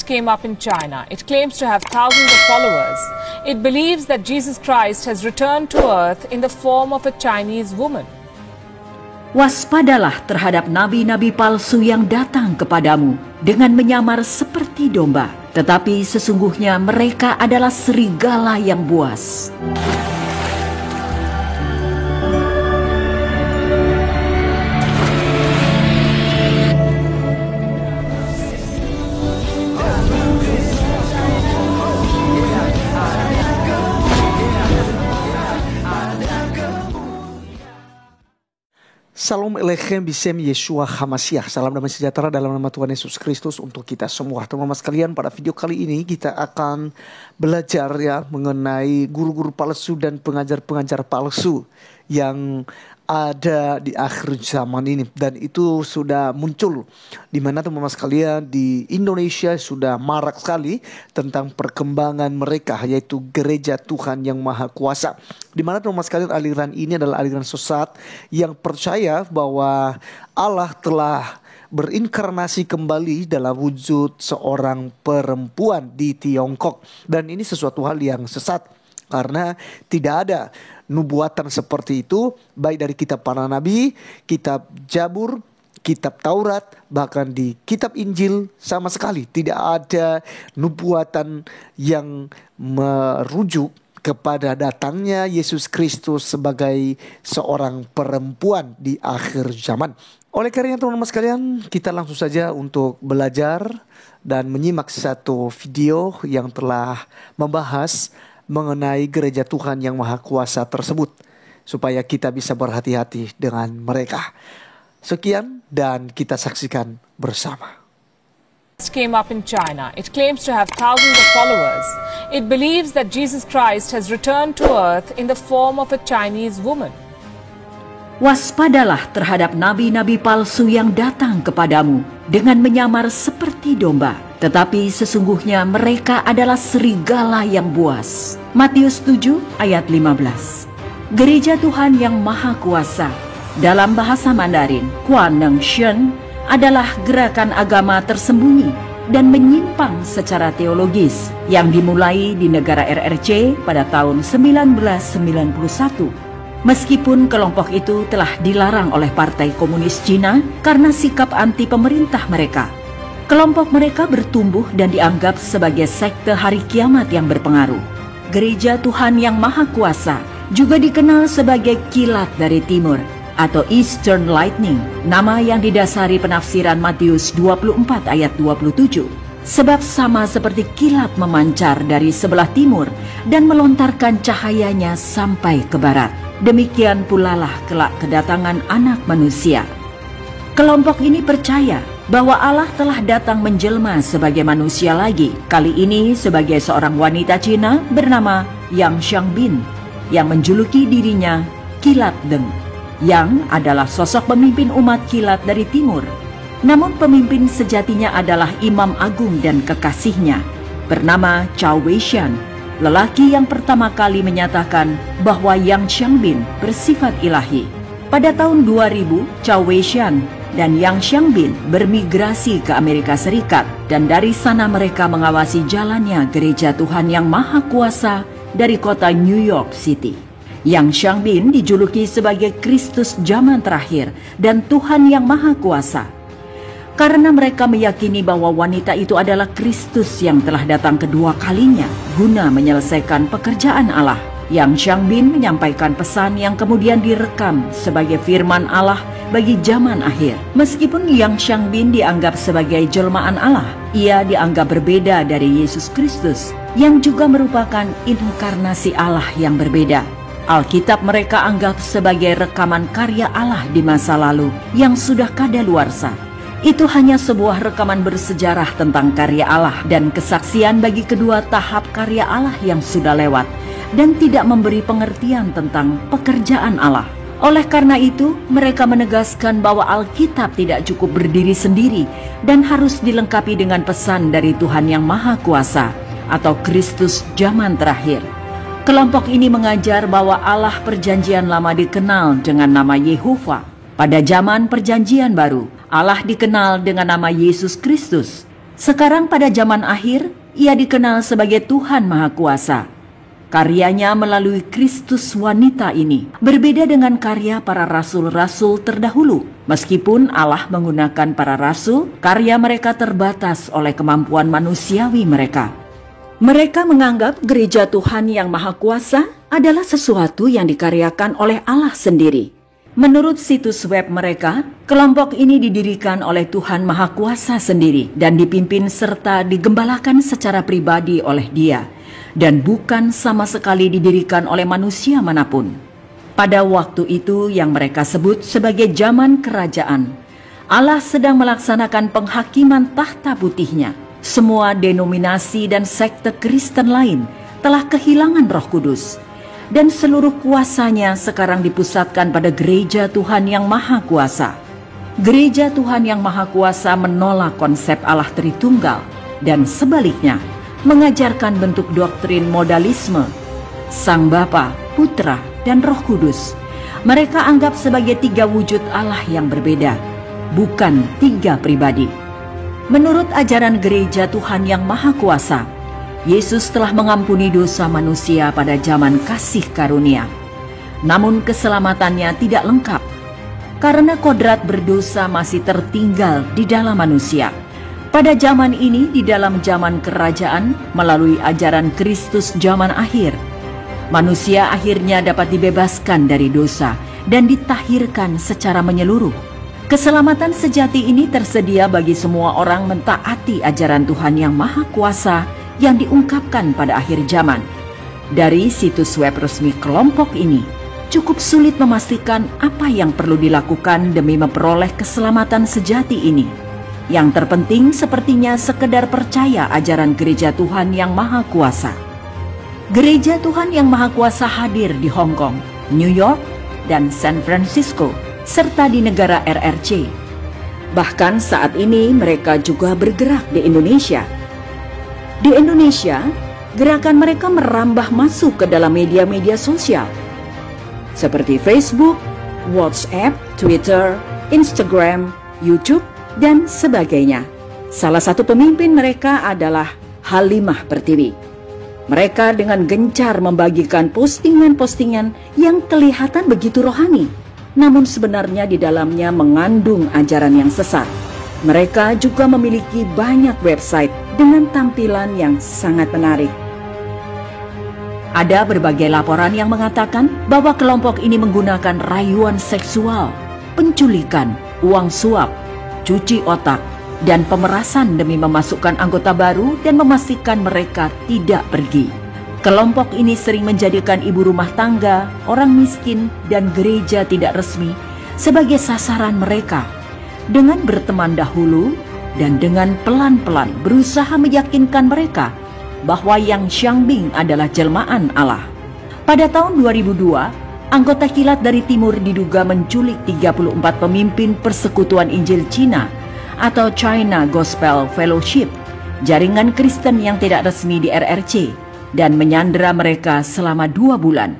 came up in China. It claims to have thousands of followers. It believes that Jesus Christ has returned to earth in the form of a Chinese woman. Waspadalah terhadap nabi-nabi palsu yang datang kepadamu dengan menyamar seperti domba, tetapi sesungguhnya mereka adalah serigala yang buas. Salam Elechem Bisem Yeshua Hamasiah. Salam damai sejahtera dalam nama Tuhan Yesus Kristus untuk kita semua. Teman-teman sekalian, pada video kali ini kita akan belajar mengenai guru-guru palsu dan pengajar-pengajar palsu yang ada di akhir zaman ini, dan itu sudah muncul di mana teman-teman sekalian di Indonesia sudah marak sekali tentang perkembangan mereka, yaitu gereja Tuhan yang Maha Kuasa, di mana teman-teman sekalian aliran ini adalah aliran sesat yang percaya bahwa Allah telah berinkarnasi kembali dalam wujud seorang perempuan di Tiongkok, dan ini sesuatu hal yang sesat karena tidak ada nubuatan seperti itu, baik dari kitab para nabi, kitab Jabur, kitab Taurat, bahkan di kitab Injil sama sekali tidak ada nubuatan yang merujuk kepada datangnya Yesus Kristus sebagai seorang perempuan di akhir zaman. Oleh karena itu teman-teman sekalian, kita langsung saja untuk belajar dan menyimak satu video yang telah membahas mengenai gereja Tuhan yang Maha Kuasa tersebut, supaya kita bisa berhati-hati dengan mereka. Sekian dan kita saksikan bersama. Came up in China. It claims to have thousands of followers. It believes that Jesus Christ has returned to earth in the form of a Chinese woman. Waspadalah terhadap nabi-nabi palsu yang datang kepadamu dengan menyamar seperti domba, tetapi sesungguhnya mereka adalah serigala yang buas. Matius 7 ayat 15. Gereja Tuhan yang Maha Kuasa, dalam bahasa Mandarin, Kuan Neng Shen, adalah gerakan agama tersembunyi dan menyimpang secara teologis yang dimulai di negara RRC pada tahun 1991. Meskipun kelompok itu telah dilarang oleh Partai Komunis Cina karena sikap anti pemerintah mereka, kelompok mereka bertumbuh dan dianggap sebagai sekte hari kiamat yang berpengaruh. Gereja Tuhan yang Maha Kuasa juga dikenal sebagai kilat dari timur atau Eastern Lightning, nama yang didasari penafsiran Matius 24 ayat 27. Sebab sama seperti kilat memancar dari sebelah timur dan melontarkan cahayanya sampai ke barat, demikian pula lah kelak kedatangan Anak Manusia. Kelompok ini percaya bahwa Allah telah datang menjelma sebagai manusia lagi, kali ini sebagai seorang wanita Cina bernama Yang Xiangbin, yang menjuluki dirinya Kilat Deng, yang adalah sosok pemimpin umat kilat dari timur. Namun pemimpin sejatinya adalah Imam Agung dan kekasihnya bernama Cao Weishan, lelaki yang pertama kali menyatakan bahwa Yang Xiangbin bersifat ilahi. Pada tahun 2000, Cao Weishan dan Yang Xiangbin bermigrasi ke Amerika Serikat, dan dari sana mereka mengawasi jalannya gereja Tuhan yang Maha Kuasa dari kota New York City. Yang Xiangbin dijuluki sebagai Kristus zaman terakhir dan Tuhan yang Maha Kuasa, karena mereka meyakini bahwa wanita itu adalah Kristus yang telah datang kedua kalinya guna menyelesaikan pekerjaan Allah. Yang Xiangbin menyampaikan pesan yang kemudian direkam sebagai firman Allah bagi zaman akhir. Meskipun Yang Xiangbin dianggap sebagai jelmaan Allah, ia dianggap berbeda dari Yesus Kristus yang juga merupakan inkarnasi Allah yang berbeda. Alkitab mereka anggap sebagai rekaman karya Allah di masa lalu yang sudah kadaluarsa. Itu hanya sebuah rekaman bersejarah tentang karya Allah dan kesaksian bagi kedua tahap karya Allah yang sudah lewat, dan tidak memberi pengertian tentang pekerjaan Allah. Oleh karena itu, mereka menegaskan bahwa Alkitab tidak cukup berdiri sendiri dan harus dilengkapi dengan pesan dari Tuhan yang Maha Kuasa atau Kristus zaman terakhir. Kelompok ini mengajar bahwa Allah Perjanjian Lama dikenal dengan nama Yehova. Pada zaman Perjanjian Baru, Allah dikenal dengan nama Yesus Kristus. Sekarang pada zaman akhir, ia dikenal sebagai Tuhan Maha Kuasa. Karyanya melalui Kristus wanita ini berbeda dengan karya para rasul-rasul terdahulu. Meskipun Allah menggunakan para rasul, karya mereka terbatas oleh kemampuan manusiawi mereka. Mereka menganggap gereja Tuhan yang Maha Kuasa adalah sesuatu yang dikaryakan oleh Allah sendiri. Menurut situs web mereka, kelompok ini didirikan oleh Tuhan Maha Kuasa sendiri dan dipimpin serta digembalakan secara pribadi oleh Dia, dan bukan sama sekali didirikan oleh manusia manapun. Pada waktu itu yang mereka sebut sebagai zaman kerajaan, Allah sedang melaksanakan penghakiman tahta putihnya. Semua denominasi dan sekte Kristen lain telah kehilangan Roh Kudus, dan seluruh kuasanya sekarang dipusatkan pada gereja Tuhan yang Maha Kuasa. Gereja Tuhan yang Maha Kuasa menolak konsep Allah Tritunggal dan sebaliknya mengajarkan bentuk doktrin modalisme, Sang Bapa, Putra, dan Roh Kudus. Mereka anggap sebagai 3 wujud Allah yang berbeda, bukan 3 pribadi. Menurut ajaran gereja Tuhan yang Maha Kuasa, Yesus telah mengampuni dosa manusia pada zaman kasih karunia. Namun keselamatannya tidak lengkap, karena kodrat berdosa masih tertinggal di dalam manusia. Pada zaman ini, di dalam zaman kerajaan, melalui ajaran Kristus zaman akhir, manusia akhirnya dapat dibebaskan dari dosa dan ditahirkan secara menyeluruh. Keselamatan sejati ini tersedia bagi semua orang mentaati ajaran Tuhan yang Maha Kuasa yang diungkapkan pada akhir zaman. Dari situs web resmi kelompok ini, cukup sulit memastikan apa yang perlu dilakukan demi memperoleh keselamatan sejati ini. Yang terpenting sepertinya sekedar percaya ajaran gereja Tuhan yang Maha Kuasa. Gereja Tuhan yang Maha Kuasa hadir di Hong Kong, New York, dan San Francisco, serta di negara RRC. Bahkan saat ini mereka juga bergerak di Indonesia. Di Indonesia, gerakan mereka merambah masuk ke dalam media-media sosial seperti Facebook, WhatsApp, Twitter, Instagram, YouTube, dan sebagainya. Salah satu pemimpin mereka adalah Halimah Pertiwi. Mereka dengan gencar membagikan postingan-postingan yang kelihatan begitu rohani, namun sebenarnya di dalamnya mengandung ajaran yang sesat. Mereka juga memiliki banyak website dengan tampilan yang sangat menarik. Ada berbagai laporan yang mengatakan bahwa kelompok ini menggunakan rayuan seksual, penculikan, uang suap, cuci otak, dan pemerasan demi memasukkan anggota baru dan memastikan mereka tidak pergi. Kelompok ini sering menjadikan ibu rumah tangga, orang miskin, dan gereja tidak resmi sebagai sasaran mereka, dengan berteman dahulu dan dengan pelan-pelan berusaha meyakinkan mereka bahwa Yang Xiangbing adalah jelmaan Allah. Pada tahun 2002, anggota kilat dari timur diduga menculik 34 pemimpin Persekutuan Injil Cina atau China Gospel Fellowship, jaringan Kristen yang tidak resmi di RRC, dan menyandera mereka selama 2 bulan.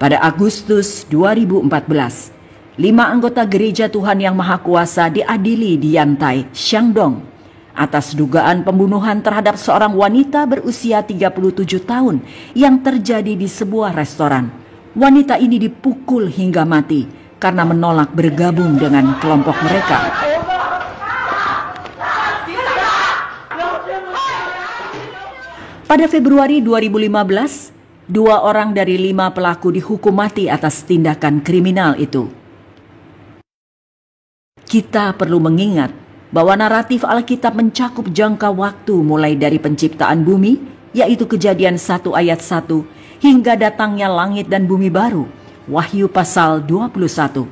Pada Agustus 2014, 5 anggota gereja Tuhan yang Maha Kuasa diadili di Yantai, Shandong, atas dugaan pembunuhan terhadap seorang wanita berusia 37 tahun yang terjadi di sebuah restoran. Wanita ini dipukul hingga mati karena menolak bergabung dengan kelompok mereka. Pada Februari 2015, 2 orang dari 5 pelaku dihukum mati atas tindakan kriminal itu. Kita perlu mengingat bahwa naratif Alkitab mencakup jangka waktu mulai dari penciptaan bumi, yaitu Kejadian 1 ayat 1, hingga datangnya langit dan bumi baru, Wahyu pasal 21.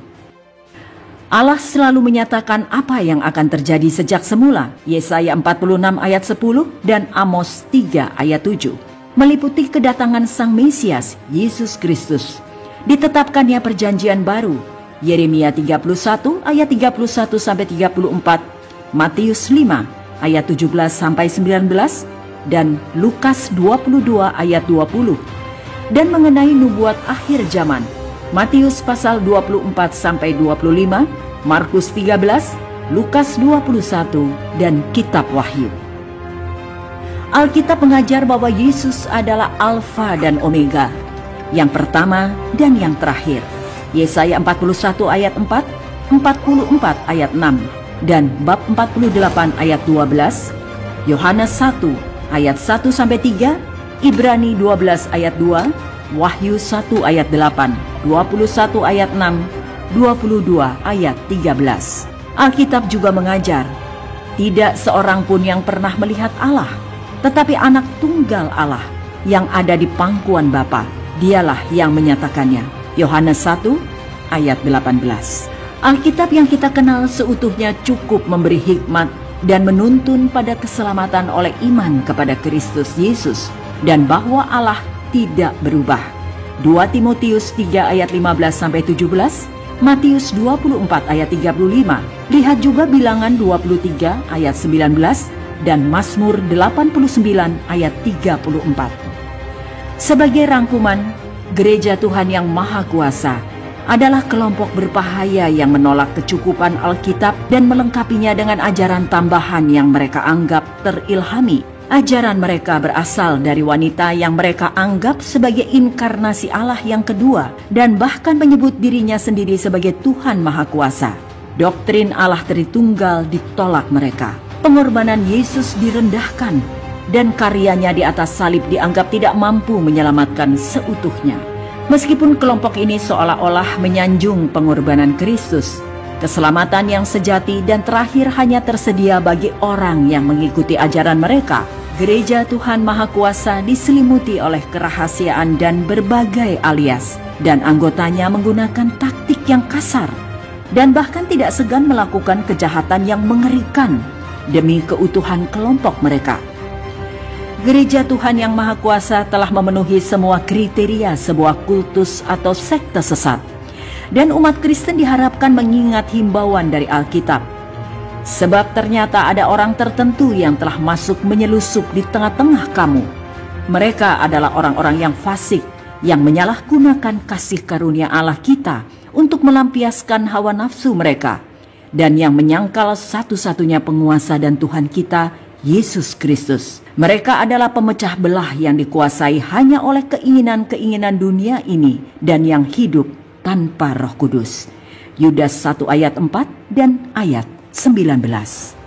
Allah selalu menyatakan apa yang akan terjadi sejak semula, Yesaya 46 ayat 10 dan Amos 3 ayat 7, meliputi kedatangan Sang Mesias, Yesus Kristus, ditetapkannya perjanjian baru, Yeremia 31 ayat 31-34, Matius 5 ayat 17-19, dan Lukas 22 ayat 20, dan mengenai nubuat akhir zaman, Matius pasal 24-25, Markus 13, Lukas 21, dan Kitab Wahyu. Alkitab mengajar bahwa Yesus adalah Alfa dan Omega, yang pertama dan yang terakhir. Yesaya 41 ayat 4, 44 ayat 6, dan bab 48 ayat 12, Yohanes 1 ayat 1-3, Ibrani 12 ayat 2, Wahyu 1 ayat 8, 21 ayat 6, 22 ayat 13. Alkitab juga mengajar, tidak seorang pun yang pernah melihat Allah, tetapi anak tunggal Allah yang ada di pangkuan Bapa, dialah yang menyatakannya. Yohanes 1 ayat 18. Alkitab yang kita kenal seutuhnya cukup memberi hikmat dan menuntun pada keselamatan oleh iman kepada Kristus Yesus dan bahwa Allah tidak berubah. 2 Timotius 3 ayat 15-17, Matius 24 ayat 35, lihat juga Bilangan 23 ayat 19, dan Mazmur 89 ayat 34. Sebagai rangkuman, Gereja Tuhan yang Maha Kuasa adalah kelompok berbahaya yang menolak kecukupan Alkitab dan melengkapinya dengan ajaran tambahan yang mereka anggap terilhami. Ajaran mereka berasal dari wanita yang mereka anggap sebagai inkarnasi Allah yang kedua dan bahkan menyebut dirinya sendiri sebagai Tuhan Maha Kuasa. Doktrin Allah Tritunggal ditolak mereka. Pengorbanan Yesus direndahkan dan karyanya di atas salib dianggap tidak mampu menyelamatkan seutuhnya. Meskipun kelompok ini seolah-olah menyanjung pengorbanan Kristus, keselamatan yang sejati dan terakhir hanya tersedia bagi orang yang mengikuti ajaran mereka. Gereja Tuhan Maha Kuasa diselimuti oleh kerahasiaan dan berbagai alias, dan anggotanya menggunakan taktik yang kasar dan bahkan tidak segan melakukan kejahatan yang mengerikan demi keutuhan kelompok mereka. Gereja Tuhan yang Maha Kuasa telah memenuhi semua kriteria sebuah kultus atau sekte sesat, dan umat Kristen diharapkan mengingat himbauan dari Alkitab. Sebab ternyata ada orang tertentu yang telah masuk menyelusup di tengah-tengah kamu. Mereka adalah orang-orang yang fasik, yang menyalahgunakan kasih karunia Allah kita untuk melampiaskan hawa nafsu mereka, dan yang menyangkal satu-satunya penguasa dan Tuhan kita, Yesus Kristus. Mereka adalah pemecah belah yang dikuasai hanya oleh keinginan-keinginan dunia ini dan yang hidup tanpa Roh Kudus. Yudas 1 ayat 4 dan ayat 19.